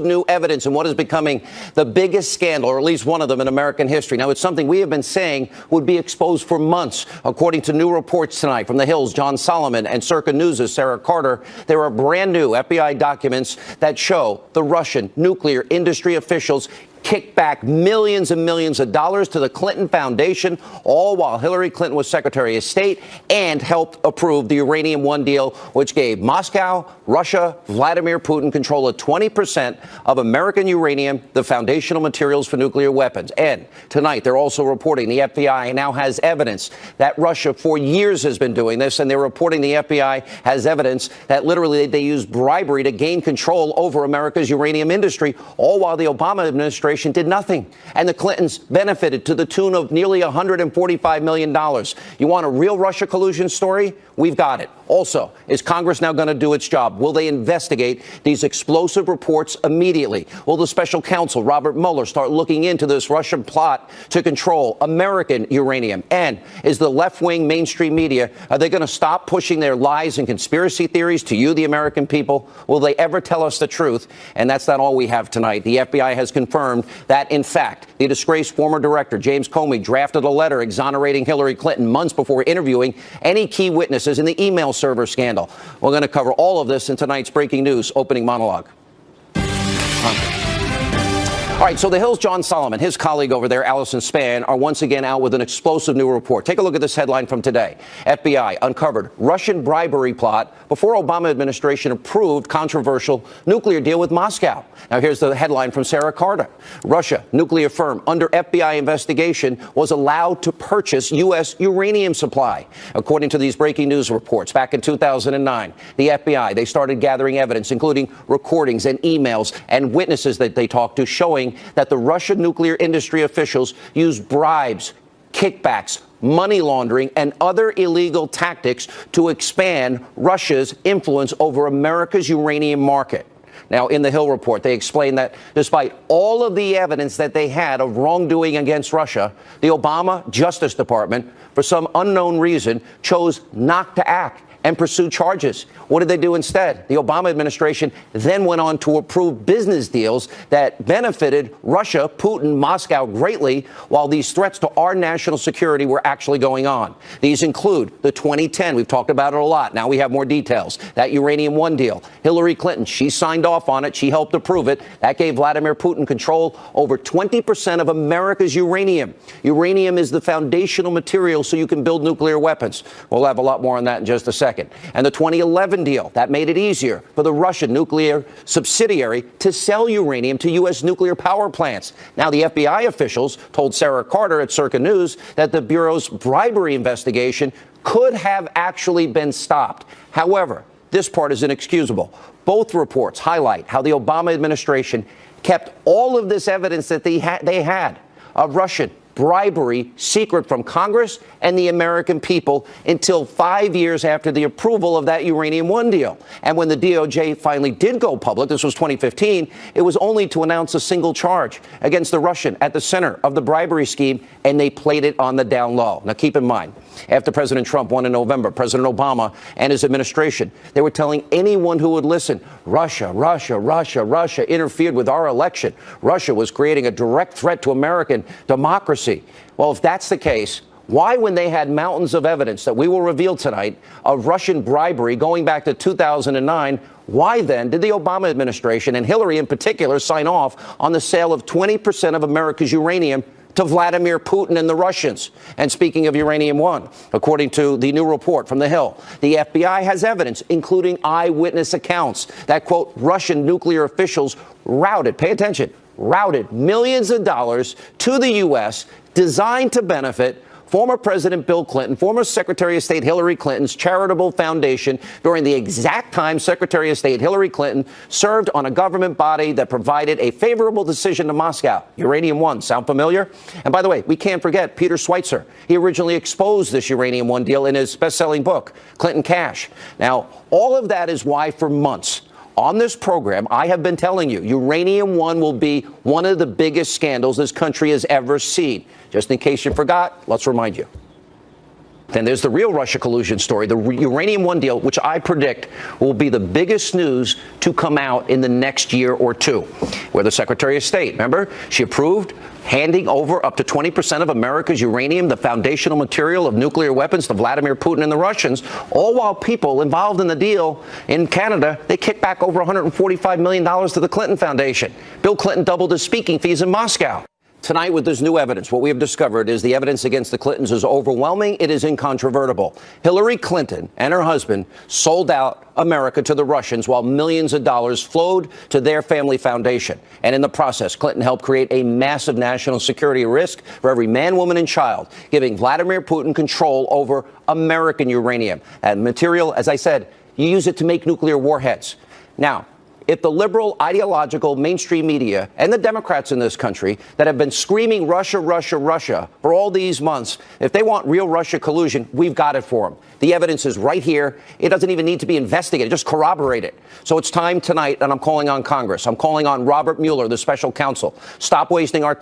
New evidence in what is becoming the biggest scandal, or at least one of them in American history. Now, it's something we have been saying would be exposed for months. According to new reports tonight from The Hill's John Solomon and Circa News' Sarah Carter, there are brand new FBI documents that show the Russian nuclear industry officials kicked back millions and millions of dollars to the Clinton Foundation, all while Hillary Clinton was Secretary of State and helped approve the Uranium One deal, which gave Moscow, Russia, Vladimir Putin control of 20% of American uranium, the foundational materials for nuclear weapons. And tonight, they're also reporting the FBI now has evidence that Russia for years has been doing this, and they're reporting the FBI has evidence that literally they used bribery to gain control over America's uranium industry, all while the Obama administration did nothing. And the Clintons benefited to the tune of nearly $145 million. You want a real Russia collusion story? We've got it. Also, is Congress now going to do its job? Will they investigate these explosive reports immediately? Will the special counsel, Robert Mueller, start looking into this Russian plot to control American uranium? And is the left-wing mainstream media, are they going to stop pushing their lies and conspiracy theories to you, the American people? Will they ever tell us the truth? And that's not all we have tonight. The FBI has confirmed that, in fact, the disgraced former director, James Comey, drafted a letter exonerating Hillary Clinton months before interviewing any key witnesses in the email server scandal. We're going to cover all of this in tonight's breaking news opening monologue. All right, so The Hill's John Solomon, his colleague over there, Allison Spann, are once again out with an explosive new report. Take a look at this headline from today. FBI uncovered Russian bribery plot before Obama administration approved controversial nuclear deal with Moscow. Now, here's the headline from Sarah Carter. Russia, nuclear firm under FBI investigation, was allowed to purchase U.S. uranium supply. According to these breaking news reports, back in 2009, the FBI, they started gathering evidence, including recordings and emails and witnesses that they talked to, showing that the Russian nuclear industry officials used bribes, kickbacks, money laundering, and other illegal tactics to expand Russia's influence over America's uranium market. Now, in the Hill report, they explain that despite all of the evidence that they had of wrongdoing against Russia, the Obama Justice Department, for some unknown reason, chose not to act and pursue charges. What did they do instead? The Obama administration then went on to approve business deals that benefited Russia, Putin, Moscow greatly, while these threats to our national security were actually going on. These include the 2010, we've talked about it a lot, now we have more details, that Uranium One deal. Hillary Clinton, she signed off on it, she helped approve it. That gave Vladimir Putin control over 20% of America's uranium. Uranium is the foundational material so you can build nuclear weapons. We'll have a lot more on that in just a second. And the 2011 deal, that made it easier for the Russian nuclear subsidiary to sell uranium to U.S. nuclear power plants. Now, the FBI officials told Sarah Carter at Circa News that the Bureau's bribery investigation could have actually been stopped. However, this part is inexcusable. Both reports highlight how the Obama administration kept all of this evidence that they had of Russian bribery secret from Congress and the American people until 5 years after the approval of that Uranium One deal. And when the DOJ finally did go public, this was 2015, it was only to announce a single charge against the Russian at the center of the bribery scheme, and they played it on the down low. Now, keep in mind, after President Trump won in November, President Obama and his administration, they were telling anyone who would listen, Russia interfered with our election. Russia was creating a direct threat to American democracy. Well, if that's the case, why, when they had mountains of evidence that we will reveal tonight of Russian bribery going back to 2009, why then did the Obama administration, and Hillary in particular, sign off on the sale of 20% of America's uranium to Vladimir Putin and the Russians? And speaking of Uranium One, according to the new report from The Hill, the FBI has evidence, including eyewitness accounts, that, quote, Russian nuclear officials routed, pay attention, routed millions of dollars to the U.S. designed to benefit former President Bill Clinton, former Secretary of State Hillary Clinton's charitable foundation during the exact time Secretary of State Hillary Clinton served on a government body that provided a favorable decision to Moscow. Uranium One, sound familiar? And by the way, we can't forget Peter Schweitzer. He originally exposed this Uranium One deal in his best-selling book, Clinton Cash. Now, all of that is why for months on this program, I have been telling you, Uranium One will be one of the biggest scandals this country has ever seen. Just in case you forgot, let's remind you. Then there's the real Russia collusion story, the Uranium One deal, which I predict will be the biggest news to come out in the next year or two, where the Secretary of State, remember, she approved handing over up to 20% of America's uranium, the foundational material of nuclear weapons, to Vladimir Putin and the Russians, all while people involved in the deal in Canada, they kicked back over $145 million to the Clinton Foundation. Bill Clinton doubled his speaking fees in Moscow. Tonight, with this new evidence, what we have discovered is the evidence against the Clintons is overwhelming. It is incontrovertible. Hillary Clinton and her husband sold out America to the Russians while millions of dollars flowed to their family foundation. And in the process, Clinton helped create a massive national security risk for every man, woman, and child, giving Vladimir Putin control over American uranium. And material, as I said, you use it to make nuclear warheads. Now, if the liberal, ideological, mainstream media and the Democrats in this country that have been screaming Russia, Russia, Russia for all these months, if they want real Russia collusion, we've got it for them. The evidence is right here. It doesn't even need to be investigated. Just corroborate it. So it's time tonight, and I'm calling on Congress. I'm calling on Robert Mueller, the special counsel. Stop wasting our time.